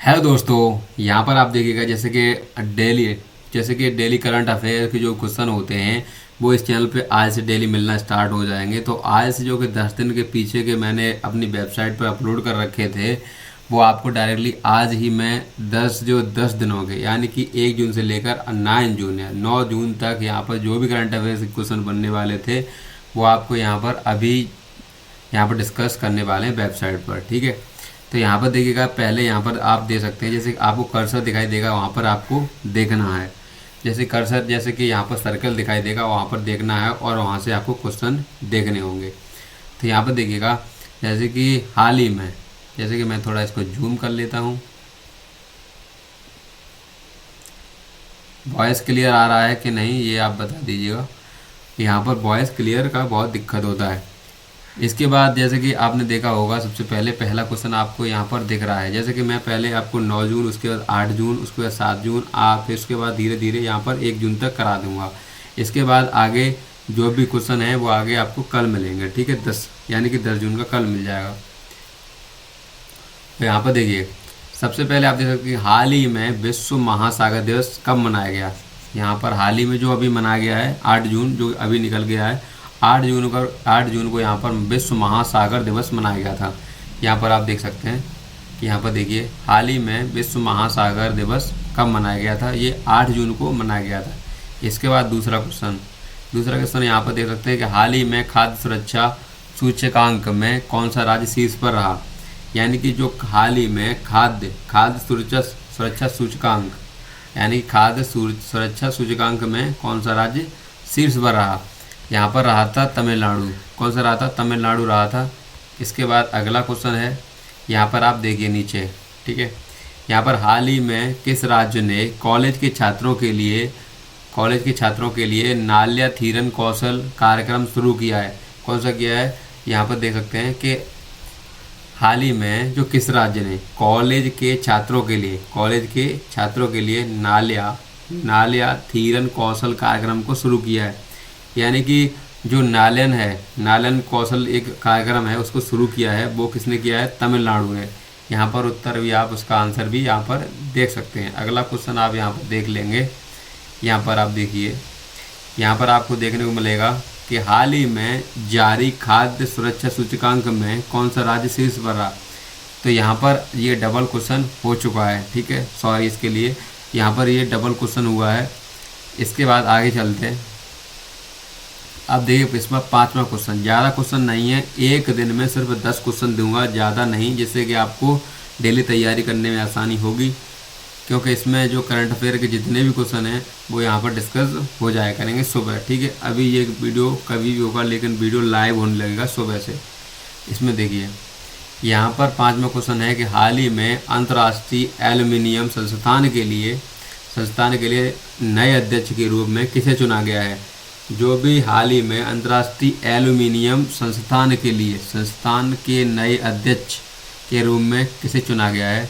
Hello दोस्तों, यहाँ पर आप देखिएगा जैसे कि डेली करंट अफेयर के जो क्वेश्चन होते हैं वो इस चैनल पे आज से डेली मिलना स्टार्ट हो जाएंगे। तो आज से जो कि 10 दिन के पीछे के मैंने अपनी वेबसाइट पर अपलोड कर रखे थे वो आपको डायरेक्टली आज ही मैं 10 दिन हो गए, यानी कि 1 जून से लेकर 9 जून तक यहाँ पर जो भी करंट अफेयर के क्वेश्चन बनने वाले थे वो आपको यहाँ पर डिस्कस करने वाले हैं वेबसाइट पर। ठीक है, तो यहाँ पर देखिएगा, पहले यहाँ पर आप दे सकते हैं, जैसे आपको कर्सर दिखाई देगा वहाँ पर आपको देखना है। जैसे कर्सर, जैसे कि यहाँ पर सर्कल दिखाई देगा वहाँ पर देखना है और वहाँ से आपको क्वेश्चन देखने होंगे। तो यहाँ पर देखिएगा, जैसे कि हाल ही में, जैसे कि मैं थोड़ा इसको जूम कर लेता हूँ। वॉइस क्लियर आ रहा है कि नहीं ये आप बता दीजिएगा। यहाँ पर वॉइस क्लियर का बहुत दिक्कत होता है। इसके बाद जैसे कि आपने देखा होगा, सबसे पहले पहला क्वेश्चन आपको यहाँ पर दिख रहा है। जैसे कि मैं पहले आपको 9 जून, उसके बाद 8 जून, उसके बाद 7 जून, फिर उसके बाद धीरे धीरे यहाँ पर 1 जून तक करा दूंगा। इसके बाद आगे जो भी क्वेश्चन है वो आगे आपको कल मिलेंगे। ठीक है, 10 यानी कि 10 जून का कल मिल जाएगा। तो यहाँ पर देखिए, सबसे पहले आप देख सकते हैं हाल ही में विश्व महासागर दिवस कब मनाया गया। यहाँ पर हाल ही में जो अभी मनाया गया है 8 जून, जो अभी निकल गया है, 8 जून को यहाँ पर विश्व महासागर दिवस मनाया गया था। यहाँ पर आप देख सकते हैं कि यहाँ पर देखिए, हाल ही में विश्व महासागर दिवस कब मनाया गया था, ये 8 जून को मनाया गया था। इसके बाद दूसरा क्वेश्चन यहाँ पर देख सकते हैं कि हाल ही में खाद्य सुरक्षा सूचकांक में कौन सा राज्य शीर्ष पर रहा। यानी कि जो हाल ही में खाद्य सुरक्षा सूचकांक, यानी खाद्य सुरक्षा सूचकांक में कौन सा राज्य शीर्ष पर रहा। यहाँ पर रहा था तमिलनाडु। कौन सा रहा था? तमिलनाडु रहा था। इसके बाद अगला क्वेश्चन है, यहाँ पर आप देखिए नीचे। ठीक है, यहाँ पर हाल ही में किस राज्य ने कॉलेज के छात्रों के लिए नाल्या थीरन कौशल कार्यक्रम शुरू किया है? कौन सा किया है? यहाँ पर देख सकते हैं कि हाल ही में जो किस राज्य ने कॉलेज के छात्रों के लिए नाल्या थीरन कौशल कार्यक्रम को शुरू किया है। यानी कि जो नालन कौशल एक कार्यक्रम है उसको शुरू किया है, वो किसने किया है? तमिलनाडु ने। यहाँ पर उत्तर भी आप, उसका आंसर भी यहाँ पर देख सकते हैं। अगला क्वेश्चन आप यहाँ पर देख लेंगे। यहाँ पर आप देखिए, यहाँ पर आपको देखने को मिलेगा कि हाल ही में जारी खाद्य सुरक्षा सूचकांक में कौन सा राज्य शीर्ष पर रहा। तो यहाँ पर ये डबल क्वेश्चन हो चुका है। ठीक है, सॉरी इसके लिए, यहाँ पर ये डबल क्वेश्चन हुआ है। इसके बाद आगे चलते हैं। अब देखिए, इसमें 5वां क्वेश्चन, ज़्यादा क्वेश्चन नहीं है, एक दिन में सिर्फ 10 क्वेश्चन दूंगा, ज़्यादा नहीं, जिससे कि आपको डेली तैयारी करने में आसानी होगी। क्योंकि इसमें जो करंट अफेयर के जितने भी क्वेश्चन हैं वो यहाँ पर डिस्कस हो जाया करेंगे सुबह। ठीक है, अभी ये वीडियो कभी भी होगा, लेकिन वीडियो लाइव होने लगेगा सुबह से। इसमें देखिए, यहाँ पर 5वां क्वेश्चन है कि हाल ही में अंतर्राष्ट्रीय एल्युमिनियम संस्थान के लिए नए अध्यक्ष के रूप में किसे चुना गया है। जो भी हाल ही में अंतर्राष्ट्रीय एल्युमिनियम संस्थान के नए अध्यक्ष के रूप में किसे चुना गया है?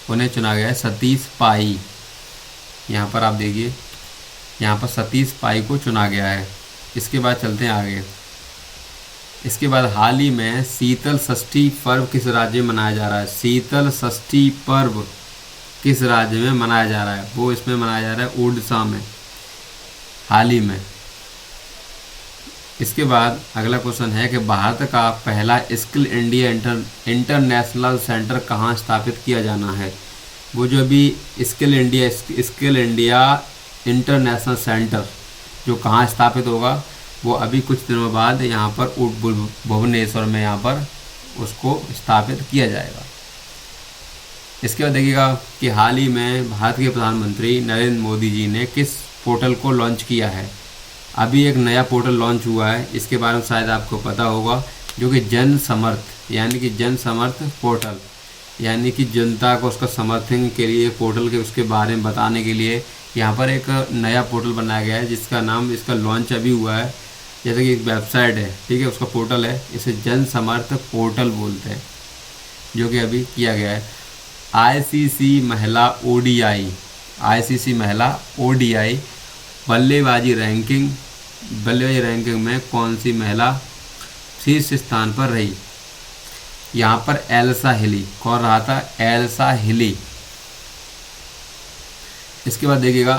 उन्हें चुना गया है सतीश पाई। यहाँ पर आप देखिए, यहाँ पर सतीश पाई को चुना गया है। इसके बाद चलते हैं आगे। इसके बाद हाल ही में शीतल षष्ठी पर्व किस राज्य में मनाया जा रहा है? शीतल षष्ठी पर्व किस राज्य में मनाया जा रहा है? वो इसमें मनाया जा रहा है उड़ीसा में, हाल ही में। इसके बाद अगला क्वेश्चन है कि भारत का पहला स्किल इंडिया इंटरनेशनल सेंटर कहाँ स्थापित किया जाना है। वो जो भी स्किल इंडिया इंटरनेशनल सेंटर जो कहाँ स्थापित होगा वो अभी कुछ दिनों बाद यहाँ पर भुवनेश्वर में यहाँ पर उसको स्थापित किया जाएगा। इसके बाद देखिएगा कि हाल ही में भारत के प्रधानमंत्री नरेंद्र मोदी जी ने किस पोर्टल को लॉन्च किया है। अभी एक नया पोर्टल लॉन्च हुआ है, इसके बारे में शायद आपको पता होगा, जो कि जन समर्थ पोर्टल, यानी कि जनता को उसका समर्थन के लिए पोर्टल के उसके बारे में बताने के लिए यहाँ पर एक नया पोर्टल बनाया गया है, जिसका नाम, इसका लॉन्च अभी हुआ है। जैसे कि एक वेबसाइट है, ठीक है, उसका पोर्टल है, इसे जन समर्थ पोर्टल बोलते हैं, जो कि अभी किया गया है। आईसीसी महिला ओडीआई बल्लेबाजी रैंकिंग में कौन सी महिला शीर्ष स्थान पर रही। यहाँ पर एल्सा हिली, कौन रहा था? एल्सा हिली इसके बाद देखिएगा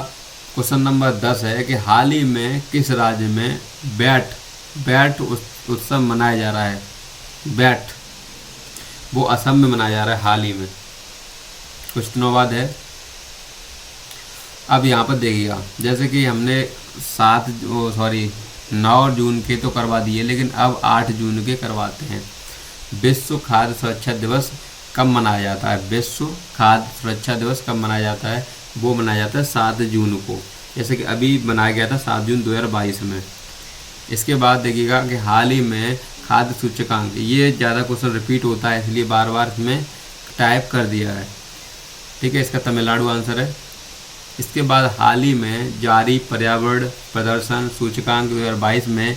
क्वेश्चन नंबर 10 है कि हाल ही में किस राज्य में बैट बैट उत्सव मनाया जा रहा है। बैट वो असम में मनाया जा रहा है हाल ही में, कुछ दिनों बाद है। अब यहाँ पर देखिएगा जैसे कि हमने 9 जून के तो करवा दिए, लेकिन अब 8 जून के करवाते हैं। विश्व खाद्य सुरक्षा दिवस कब मनाया जाता है? विश्व खाद्य सुरक्षा दिवस कब मनाया जाता है? वो मनाया जाता है 7 जून को, जैसे कि अभी मनाया गया था 7 जून 2022 में। इसके बाद देखिएगा कि हाल ही में खाद्य सूचकांक, ये ज़्यादा क्वेश्चन रिपीट होता है इसलिए बार बार इसमें टाइप कर दिया है, ठीक है। इसका तमिलनाडु आंसर है। इसके बाद हाल ही में जारी पर्यावरण प्रदर्शन सूचकांक 2022 में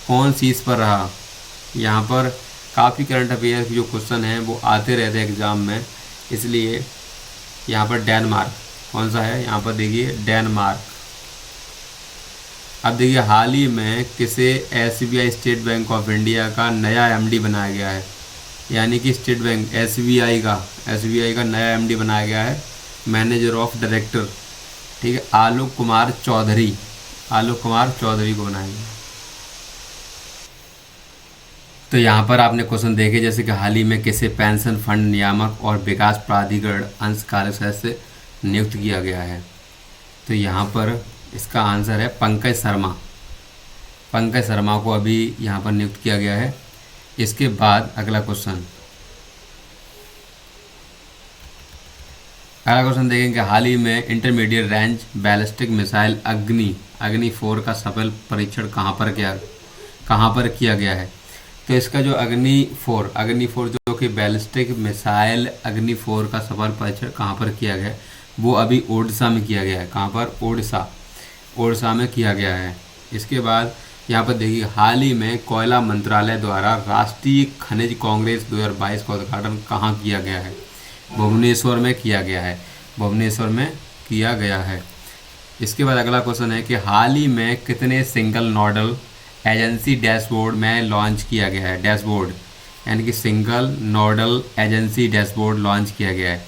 कौन शीर्ष पर रहा? यहाँ पर काफ़ी करंट अफेयर के जो क्वेश्चन हैं वो आते रहते हैं एग्ज़ाम में, इसलिए यहाँ पर डेनमार्क कौन सा है? यहाँ पर देखिए डेनमार्क। अब देखिए हाल ही में किसे SBI state bank of India का नया MD बनाया गया है? यानी कि स्टेट बैंक SBI का नया MD बनाया गया है, मैनेजर ऑफ डायरेक्टर, ठीक है, आलोक कुमार चौधरी को बनाया गया। तो यहाँ पर आपने क्वेश्चन देखे जैसे कि हाल ही में किसे पेंशन फंड नियामक और विकास प्राधिकरण अंशकालिक सदस्य नियुक्त किया गया है? तो यहाँ पर इसका आंसर है पंकज शर्मा को अभी यहाँ पर नियुक्त किया गया है। इसके बाद अगला क्वेश्चन देखेंगे। हाल ही में इंटरमीडिएट रेंज बैलिस्टिक मिसाइल अग्नि 4 का सफल परीक्षण कहाँ पर किया गया है? तो इसका जो अग्नि 4 जो कि बैलिस्टिक मिसाइल अग्नि 4 का सफल परीक्षण कहाँ पर किया गया है? वो अभी ओडिशा में किया गया है। कहाँ पर? ओडिशा में किया गया है। इसके बाद यहाँ पर देखिए हाल ही में कोयला मंत्रालय द्वारा राष्ट्रीय खनिज कांग्रेस 2022 का उद्घाटन कहाँ किया गया है? भुवनेश्वर में किया गया है। इसके बाद अगला क्वेश्चन है कि हाल ही में कितने सिंगल नोडल एजेंसी डैशबोर्ड में लॉन्च किया गया है? डैशबोर्ड यानी कि single nodal agency dashboard launch किया गया है।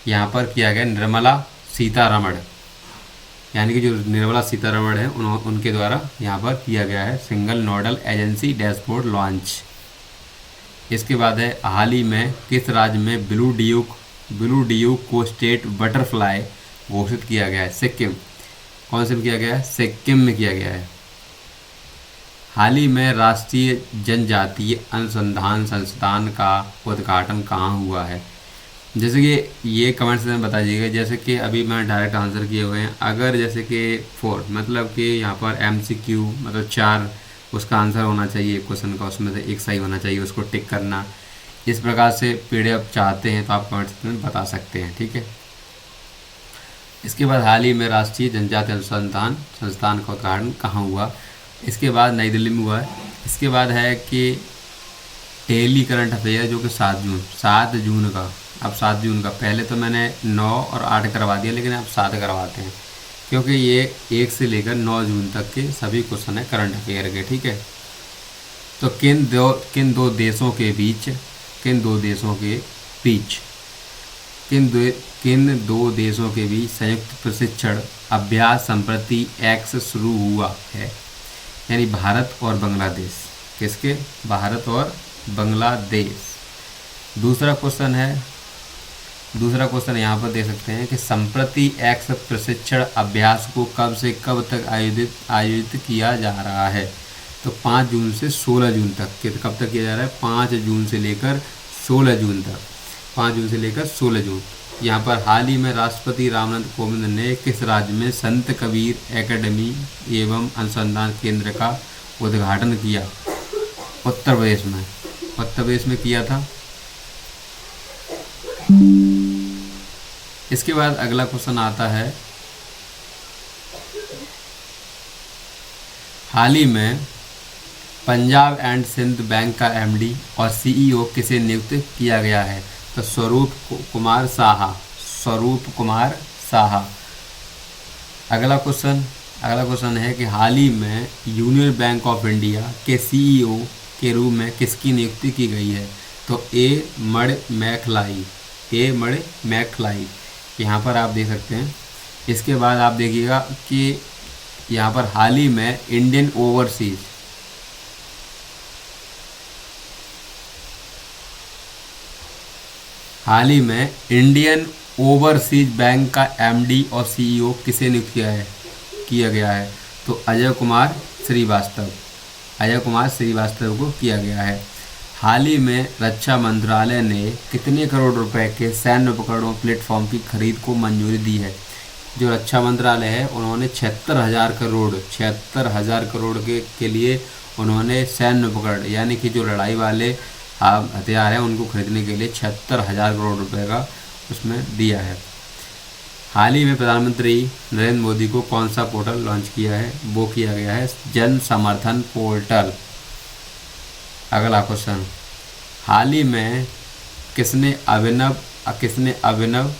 यहाँ पर किया गया निर्मला सीतारमण, यानी कि जो निर्मला सीतारमण है उनके द्वारा यहाँ पर किया गया है single nodal agency dashboard launch. इसके बाद है हाल ही में किस राज्य में ब्लू ड्यूक को स्टेट बटरफ्लाई घोषित किया गया है? सिक्किम। कौन से में किया गया है? सिक्किम में किया गया है। हाल ही में राष्ट्रीय जनजातीय अनुसंधान संस्थान का उद्घाटन कहाँ हुआ है? जैसे कि ये कमेंट्स में बता दीजिएगा, जैसे कि अभी मैं डायरेक्ट आंसर किए हुए हैं। अगर जैसे कि 4 मतलब कि यहाँ पर MCQ मतलब 4 उसका आंसर होना चाहिए क्वेश्चन का, उसमें से एक सही होना चाहिए, उसको टिक करना। इस प्रकार से PDF चाहते हैं तो आप कमेंट्स में बता सकते हैं, ठीक है। इसके बाद हाल ही में राष्ट्रीय जनजातीय अनुसंधान संस्थान का उद्घाटन कहाँ हुआ? इसके बाद नई दिल्ली में हुआ है। इसके बाद है कि डेली करंट अफेयर जो कि 7 जून का, अब 7 जून का, पहले तो मैंने 9 और 8 करवा दिया, लेकिन अब 7 करवाते हैं क्योंकि ये 1 से लेकर 9 जून तक के सभी क्वेश्चन है करंट अफेयर के, ठीक है। तो किन दो देशों के बीच संयुक्त प्रशिक्षण अभ्यास संप्रति X शुरू हुआ है? यानी भारत और बांग्लादेश। किसके? भारत और बांग्लादेश। दूसरा क्वेश्चन यहाँ पर देख सकते हैं कि संप्रति X प्रशिक्षण अभ्यास को कब से कब तक आयोजित किया जा रहा है? तो 5 जून से 16 जून तक। कब तक किया जा रहा है? 5 जून से लेकर 16 जून तक। 5 जून से लेकर 16 जून। यहाँ पर हाल ही में राष्ट्रपति रामनाथ कोविंद ने किस राज्य में संत कबीर एकेडमी एवं अनुसंधान केंद्र का उद्घाटन किया? उत्तर प्रदेश में किया था। इसके बाद अगला क्वेश्चन आता है, हाल ही में पंजाब एंड सिंध बैंक का MD और CEO किसे नियुक्त किया गया है? तो स्वरूप कुमार साहा। अगला क्वेश्चन है कि हाल ही में यूनियन बैंक ऑफ इंडिया के CEO के रूप में किसकी नियुक्ति की गई है? तो मड मैखलाई। यहाँ पर आप देख सकते हैं इसके बाद आप देखिएगा कि यहाँ पर हाल ही में इंडियन ओवरसीज हाल ही में इंडियन ओवरसीज बैंक का एमडी और सीईओ किसे नियुक्त किया गया है? तो अजय कुमार श्रीवास्तव को किया गया है। हाल ही में रक्षा मंत्रालय ने कितने करोड़ रुपए के सैन्य उपकरणों प्लेटफॉर्म की खरीद को मंजूरी दी है? जो रक्षा मंत्रालय है उन्होंने 76,000 करोड़ के लिए उन्होंने सैन्य उपकरण यानी कि जो लड़ाई वाले हथियार हैं उनको खरीदने के लिए 76,000 करोड़ रुपए का उसमें दिया है। हाल ही में प्रधानमंत्री नरेंद्र मोदी को कौन सा पोर्टल लॉन्च किया है? वो किया गया है जन समर्थन पोर्टल। अगला क्वेश्चन, हाल ही में किसने अभिनव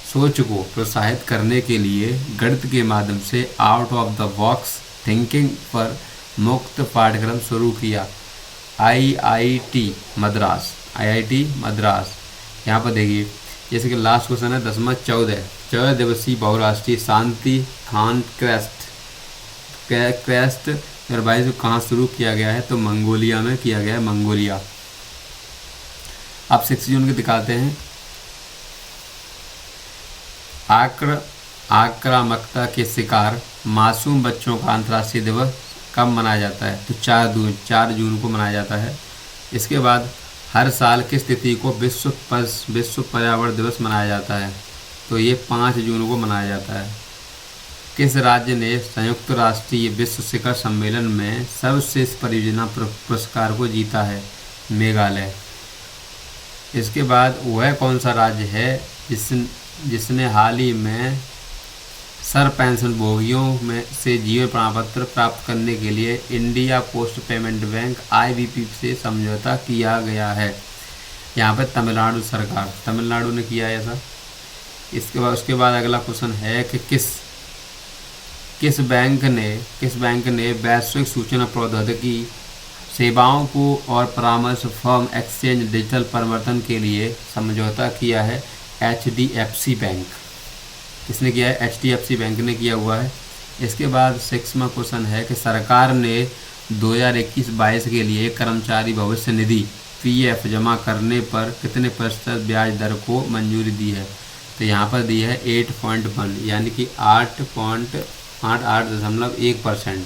सोच को प्रोत्साहित करने के लिए गणित के माध्यम से out of the box thinking पर मुक्त पाठ्यक्रम शुरू किया? IIT मद्रास। यहाँ पर देखिए, जैसे कि लास्ट क्वेश्चन है 10वां 14 दिवसीय बहुराष्ट्रीय शांति खान क्वेस्ट 2022 को कहाँ शुरू किया गया है? तो मंगोलिया में किया गया है, मंगोलिया। अब 6 जून के दिखाते हैं। आक्रामकता के शिकार मासूम बच्चों का अंतर्राष्ट्रीय दिवस कब मनाया जाता है? तो 4 जून को मनाया जाता है। इसके बाद हर साल किस तिथि को विश्व पर्यावरण दिवस मनाया जाता है? तो ये 5 जून को मनाया जाता है। किस राज्य ने संयुक्त राष्ट्रीय विश्व शिखर सम्मेलन में सर्वश्रेष्ठ परियोजना पुरस्कार को जीता है? मेघालय। इसके बाद वह कौन सा राज्य है जिसने हाल ही में सर पेंशन भोगियों में से जीवन प्रमाण पत्र प्राप्त करने के लिए India post payment bank IBP से समझौता किया गया है? यहाँ पर तमिलनाडु ने किया है ऐसा। उसके बाद अगला क्वेश्चन है कि किस बैंक ने वैश्विक सूचना प्रौद्योगिकी सेवाओं को और परामर्श फर्म एक्सचेंज डिजिटल परिवर्तन के लिए समझौता किया है? HDFC bank. किसने किया है? HDFC बैंक ने किया हुआ है। इसके बाद 6वां क्वेश्चन है कि सरकार ने 2021-22 के लिए कर्मचारी भविष्य निधि PF जमा करने पर कितने प्रतिशत ब्याज दर को मंजूरी दी है? तो यहाँ पर दी है 8.1 यानी कि 8.88.1%।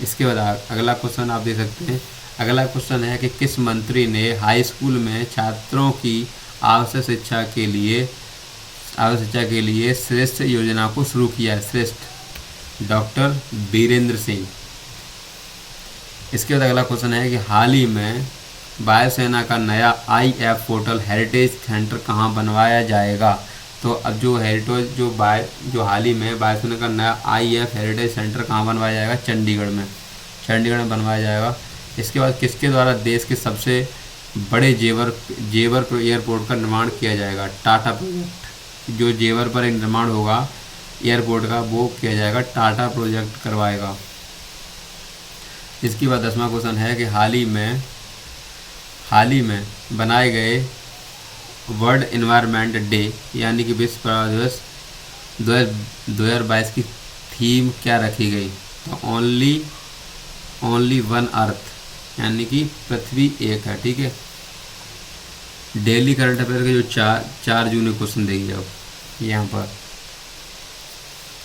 इसके बाद अगला क्वेश्चन आप देख सकते हैं। अगला क्वेश्चन है कि किस मंत्री ने हाई स्कूल में छात्रों की आवश्यक शिक्षा के लिए श्रेष्ठ योजना को शुरू किया है? श्रेष्ठ डॉक्टर बीरेंद्र सिंह। इसके बाद अगला क्वेश्चन है कि हाल ही में वायुसेना का नया IF पोर्टल हेरिटेज सेंटर कहाँ बनवाया जाएगा? तो अब जो हाल ही में वायुसेना का नया IF हेरिटेज सेंटर कहाँ बनवाया जाएगा? चंडीगढ़ में बनवाया जाएगा। इसके बाद किसके द्वारा देश के सबसे बड़े जेवर एयरपोर्ट का निर्माण किया जाएगा? टाटा प्रोजेक्ट। जो जेवर पर एक निर्माण होगा एयरपोर्ट का वो किया जाएगा, टाटा प्रोजेक्ट करवाएगा। इसके बाद 10वां क्वेश्चन है कि हाल ही में बनाए गए वर्ल्ड एनवायरनमेंट डे यानी कि विश्व पर्यावरण दिवस 2022 की थीम क्या रखी गई? तो ओनली वन अर्थ यानी कि पृथ्वी एक है। ठीक है। डेली करंट अफेयर के जो 4 जून क्वेश्चन देखिए अब यहाँ पर।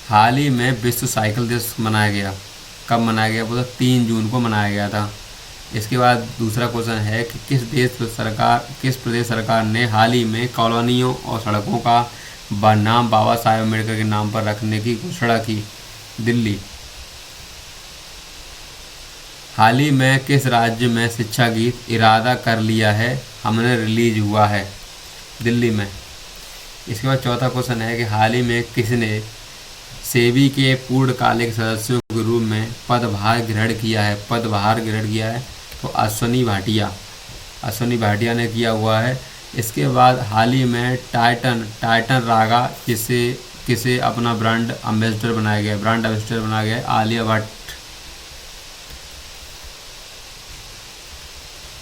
हाल ही में विश्व साइकिल दिवस मनाया गया। कब मनाया गया? वो तो 3 जून को मनाया गया था। इसके बाद दूसरा क्वेश्चन है कि किस प्रदेश सरकार ने हाल ही में कॉलोनियों और सड़कों का नाम बाबा साहेब अम्बेडकर के नाम पर रखने की घोषणा की? दिल्ली। हाल ही में किस राज्य में शिक्षा गीत इरादा कर लिया है हमने रिलीज हुआ है? दिल्ली में। इसके बाद चौथा क्वेश्चन है कि हाल ही में किसने सेबी के पूर्णकालिक सदस्यों के रूप में पदभार ग्रहण किया है? तो अश्वनी भाटिया ने किया हुआ है। इसके बाद हाल ही में टाइटन रागा किसे अपना ब्रांड एम्बेसडर बनाया गया? आलिया भट्ट।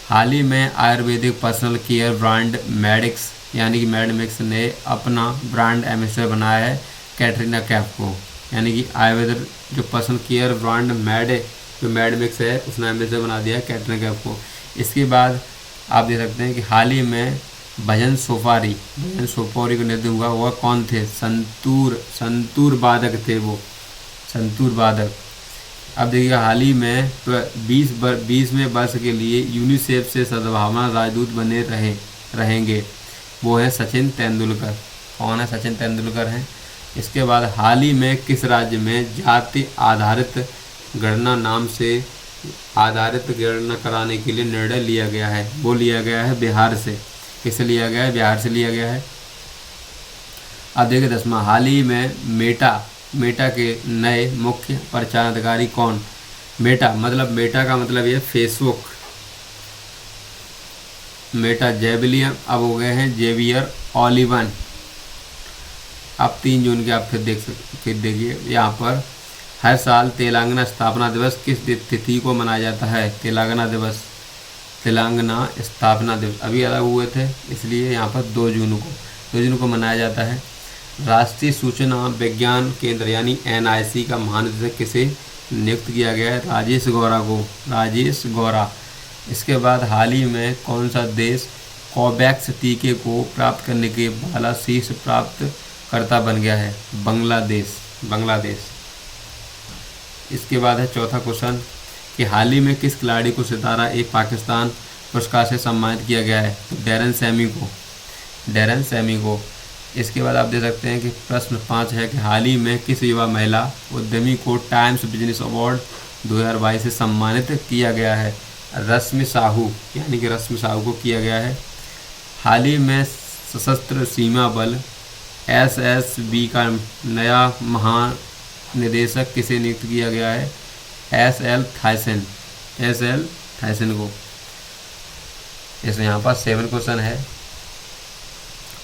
हाल ही में Ayurvedic personal care brand medics यानी कि मेडमिक्स ने अपना ब्रांड एम्बेसडर बनाया है कैटरीना कैफ को, यानी कि आयुर्वेद जो पर्सनल केयर ब्रांड मैड, जो मैड मिक्स है उसने एम्बेसडर बना दिया है कैटरीना कैफ को। इसके बाद आप देख सकते हैं कि हाल ही में भजन सोपारी को नृत्य हुआ, वह कौन थे? संतूर वादक थे वो, संतूर वादक। अब देखिए हाल ही में 20वें वर्ष के लिए यूनिसेफ से सद्भावना राजदूत बने रहेंगे, वो है सचिन तेंदुलकर। कौन है? सचिन तेंदुलकर हैं। इसके बाद हाल ही में किस राज्य में जाति आधारित गणना कराने के लिए निर्णय लिया गया है? वो लिया गया है बिहार से। किससे लिया गया है? बिहार से लिया गया है। अब देखिए 10वां, हाल ही में मेटा के नए मुख्य प्रचाराधिकारी कौन? मेटा का मतलब ये फेसबुक। मेटा जेविलियम अब हो गए हैं जेवियर ओलिवन। अब 3 जून के आप फिर देखिए यहाँ पर हर साल तेलंगाना स्थापना दिवस किस तिथि को मनाया जाता है? तेलंगाना स्थापना दिवस अभी अलग हुए थे, इसलिए यहाँ पर 2 जून को मनाया जाता है। राष्ट्रीय सूचना विज्ञान केंद्र यानी NIC का महानिदेशक किसे नियुक्त किया गया है? राजेश गौरा। इसके बाद हाल ही में कौन सा देश कोवैक्स टीके को प्राप्त करने के वाला शीर्ष प्राप्तकर्ता बन गया है? बांग्लादेश। इसके बाद है चौथा क्वेश्चन कि हाल ही में किस खिलाड़ी को सितारा एक पाकिस्तान पुरस्कार से सम्मानित किया गया है? डैरन सैमी को। इसके बाद आप देख सकते हैं कि प्रश्न 5 है कि हाल ही में किस युवा महिला उद्यमी को टाइम्स बिजनेस अवार्ड 2022 से सम्मानित किया गया है? रश्मि साहू को किया गया है। हाल ही में सशस्त्र सीमा बल SSB का नया महानिदेशक किसे नियुक्त किया गया है? SL थाइसन को। इसे यहाँ पर 7 क्वेश्चन है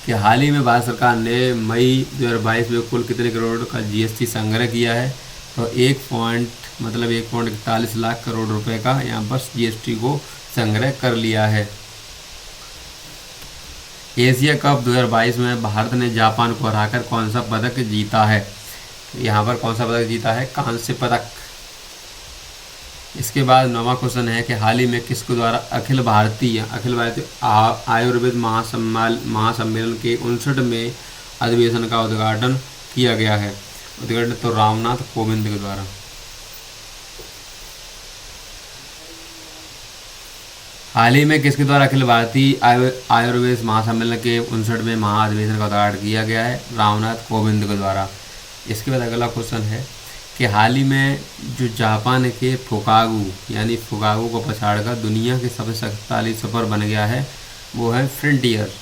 कि हाल ही में भारत सरकार ने मई 2022 में कुल कितने करोड़ का GST संग्रह किया है? तो 1.41 लाख करोड़ रुपए का यहाँ पर GST को संग्रह कर लिया है। एशिया कप 2022 में भारत ने जापान को हराकर कौन सा पदक जीता है? यहाँ पर कौन सा पदक जीता है? कांस्य पदक। इसके बाद 9वां क्वेश्चन है कि हाल ही में किसके द्वारा अखिल भारतीय आयुर्वेद महासम्मेलन के 59वें अधिवेशन का उद्घाटन किया गया है? उद्घाटन तो रामनाथ कोविंद के द्वारा। हाल ही में किसके द्वारा अखिल भारतीय आयुर्वेद महासम्मेलन के 59वें महाअधिवेशन का उद्घाटन किया गया है? रामनाथ कोविंद के द्वारा। इसके बाद अगला क्वेश्चन है कि हाल ही में जो जापान के फुकागू को पछाड़कर दुनिया के सबसे शक्तिशाली सफ़र बन गया है, वो है फ्रंटियर।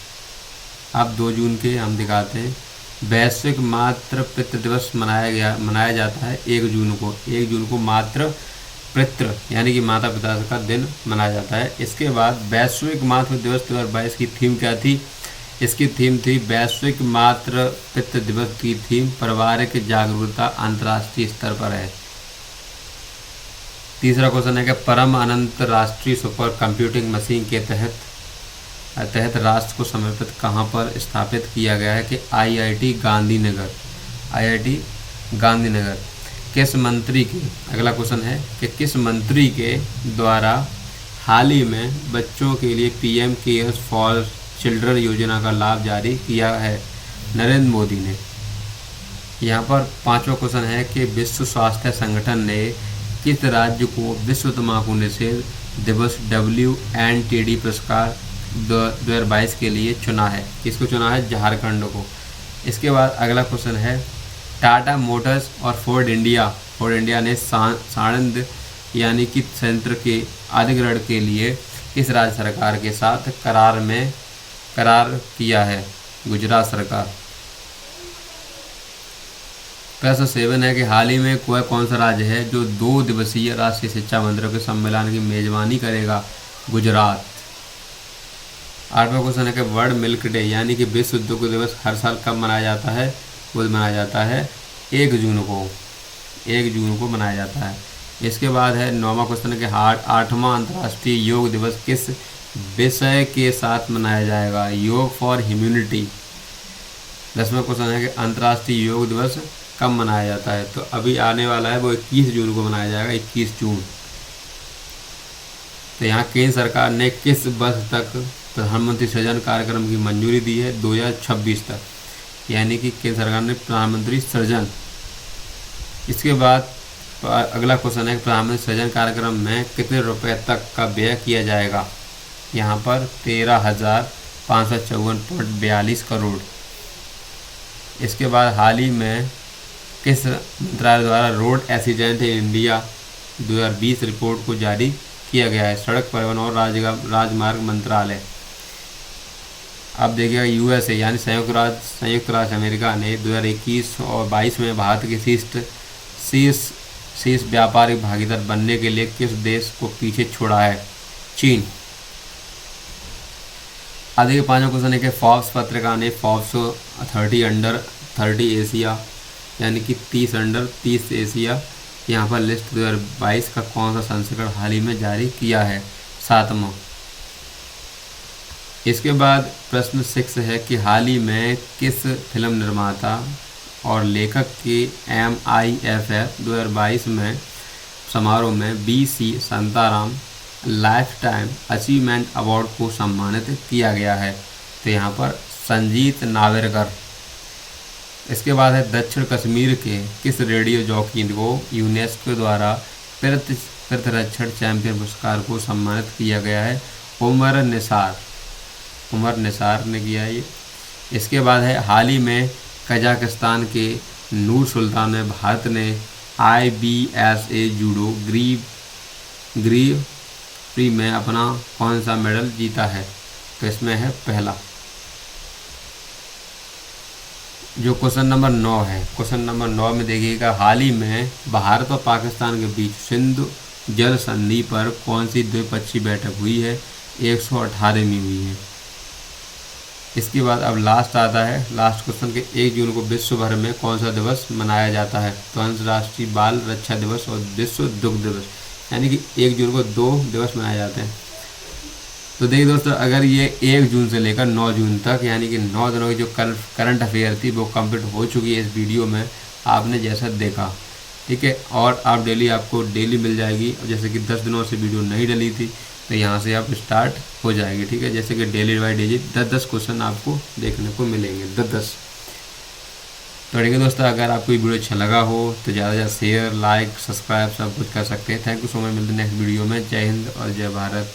अब 2 जून के हम दिखाते हैं। वैश्विक मातृ पितृ दिवस मनाया जाता है 1 जून को मातृ पितृ यानी कि माता पिता का दिन मनाया जाता है। इसके बाद वैश्विक मातृ दिवस 2022 की थीम क्या थी? इसकी थीम थी वैश्विक मातृ पितृ दिवस की थीम पारिवारिक जागरूकता अंतर्राष्ट्रीय स्तर पर है। तीसरा क्वेश्चन है कि परम अनंत राष्ट्रीय सुपर कंप्यूटिंग मशीन के तहत राष्ट्र को समर्पित कहाँ पर स्थापित किया गया है? कि IIT गांधीनगर। किस मंत्री के, अगला क्वेश्चन है कि किस मंत्री के द्वारा हाल ही में बच्चों के लिए PM केयर्स फॉर चिल्ड्रन योजना का लाभ जारी किया है? नरेंद्र मोदी ने। यहाँ पर 5वां क्वेश्चन है कि विश्व स्वास्थ्य संगठन ने किस राज्य को विश्व तंबाकू निषेध दिवस WNTD पुरस्कार 2022 के लिए चुना है? किसको चुना है? झारखंड को। इसके बाद अगला क्वेश्चन है टाटा मोटर्स और फोर्ड इंडिया ने साणंद यानी कि संयंत्र के अधिग्रहण के लिए किस राज्य सरकार के साथ करार किया है? गुजरात सरकार। प्रश्न 7 है कि हाल ही में कौन सा राज्य है जो 2 दिवसीय राष्ट्रीय शिक्षा मंत्रियों के सम्मेलन की मेजबानी करेगा? गुजरात। 8वां क्वेश्चन है कि वर्ल्ड मिल्क डे यानी कि विश्व दुग्ध दिवस हर साल कब मनाया जाता है? वो मनाया जाता है 1 जून को मनाया जाता है। इसके बाद है 9वां क्वेश्चन है कि 8वां अंतर्राष्ट्रीय योग दिवस किस विषय के साथ मनाया जाएगा? योग फॉर ह्यूमैनिटी 10वां क्वेश्चन है कि अंतर्राष्ट्रीय योग दिवस कब मनाया जाता है। तो अभी आने वाला है वो 21 जून को मनाया जाएगा, 21 जून। तो यहाँ केंद्र सरकार ने किस वर्ष तक प्रधानमंत्री सृजन कार्यक्रम की मंजूरी दी है? 2026 तक, यानी कि केंद्र सरकार ने प्रधानमंत्री सृजन। इसके बाद अगला क्वेश्चन है कि प्रधानमंत्री सृजन कार्यक्रम में कितने रुपए तक का व्यय किया जाएगा? यहाँ पर 13,554.42 करोड़। इसके बाद हाल ही में किस मंत्रालय द्वारा road accident in India 2020 report को जारी किया गया है? सड़क परिवहन और राजमार्ग मंत्रालय। अब देखिएगा यूएसए यानी संयुक्त राज्य अमेरिका ने 2021 और 22 में भारत के शीर्ष व्यापारिक भागीदार बनने के लिए किस देश को पीछे छोड़ा है? चीन। आगे के 5वां क्वेश्चन है कि फोर्ब्स पत्रिका ने फोर्ब्स 30 अंडर 30 एशिया यानी कि 30 अंडर 30 एशिया यहाँ पर लिस्ट 2022 का कौन सा संस्करण हाल ही में जारी किया है? 7वां। इसके बाद प्रश्न 6 है कि हाल ही में किस फिल्म निर्माता और लेखक के MIFF 2022 में समारोह में BC Shantaram life time achievement award को सम्मानित किया गया है? तो यहाँ पर संजीत नावेरकर। इसके बाद है दक्षिण कश्मीर के किस रेडियो जॉकी को यूनेस्को द्वारा प्रतिरक्षण चैंपियन पुरस्कार को सम्मानित किया गया है? उमर निसार ने किया है ये। इसके बाद है हाल ही में कजाकिस्तान के नूर सुल्तान में भारत ने IBSA जूडो ग्री प्री में अपना कौन सा मेडल जीता है? तो इसमें है पहला। जो क्वेश्चन नंबर 9 है, क्वेश्चन नंबर 9 में देखिएगा हाल ही में भारत और पाकिस्तान के बीच सिंधु जल संधि पर कौन सी द्विपक्षीय बैठक हुई है? 118वीं हुई है। इसके बाद अब लास्ट आता है, लास्ट क्वेश्चन के 1 जून को विश्व भर में कौन सा दिवस मनाया जाता है? तो अंतर्राष्ट्रीय बाल रक्षा दिवस और विश्व दुग्ध दिवस, यानी कि 1 जून को 2 दिवस मनाए जाते हैं। तो देखिए दोस्तों, अगर ये 1 जून से लेकर 9 जून तक यानी कि 9 दिनों की जो करंट अफेयर थी वो कंप्लीट हो चुकी है इस वीडियो में, आपने जैसा देखा, ठीक है। और आप आपको डेली मिल जाएगी। जैसे कि 10 दिनों से वीडियो नहीं डली थी तो यहाँ से आप स्टार्ट हो जाएगी, ठीक है। जैसे कि डेली बाई डेली 10-10 क्वेश्चन आपको देखने को मिलेंगे, 10-10। तो ठीक है दोस्तों, अगर आपको ये वीडियो अच्छा लगा हो तो ज़्यादा से ज़्यादा शेयर, लाइक, सब्सक्राइब सब कुछ कर सकते हैं। Thank you so much. मिलते हैं नेक्स्ट वीडियो में। जय हिंद और जय भारत।